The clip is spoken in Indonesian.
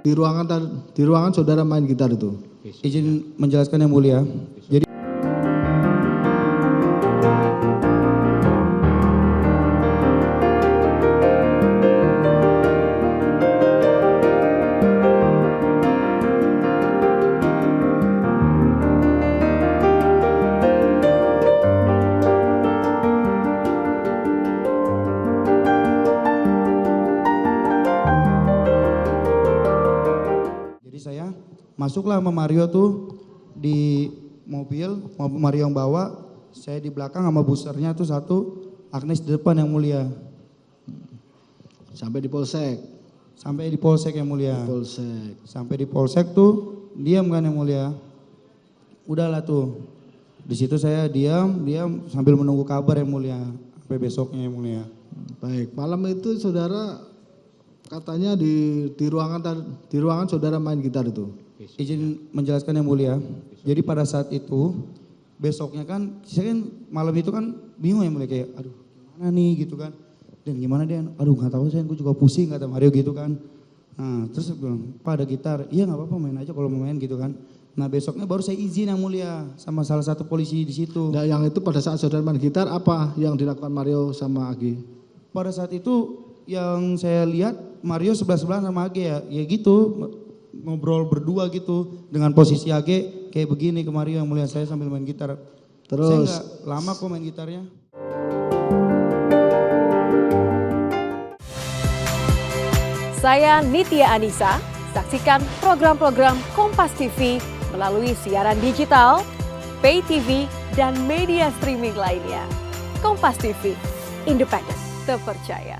di ruangan saudara main gitar itu. Izin menjelaskan yang mulia. Jadi saya masuklah sama Mario tuh di mobil, Mario yang bawa, saya di belakang sama busernya tuh satu, Agnes di depan yang mulia. Sampai di polsek. Sampai di polsek yang mulia. Polsek. Sampai di polsek tuh diam kan yang mulia. Udahlah tuh. Di situ saya diam sambil menunggu kabar yang mulia. Sampai besoknya yang mulia. Baik, malam itu saudara katanya di ruangan saudara main gitar itu. Izin menjelaskan yang mulia. Jadi pada saat itu besoknya kan saya kan malam itu kan bingung yang mulia kayak aduh gimana nih gitu kan. Dan gimana dia, aduh nggak tahu saya, gue juga pusing kata Mario gitu kan. Nah terus saya bilang, Pak ada gitar, iya nggak apa-apa main aja kalau mau main gitu kan. Nah besoknya baru saya izin yang mulia sama salah satu polisi di situ. Nah yang itu pada saat saudara main gitar apa yang dilakukan Mario sama Agi? Pada saat itu yang saya lihat Mario sebelah-sebelah sama Age ya gitu ngobrol berdua gitu dengan posisi Age kayak begini ke Mario yang mulia, saya sambil main gitar. Terus saya nggak lama kok main gitarnya. Saya Nitya Anissa, saksikan program-program Kompas TV melalui siaran digital, pay TV, dan media streaming lainnya. Kompas TV, independen, terpercaya.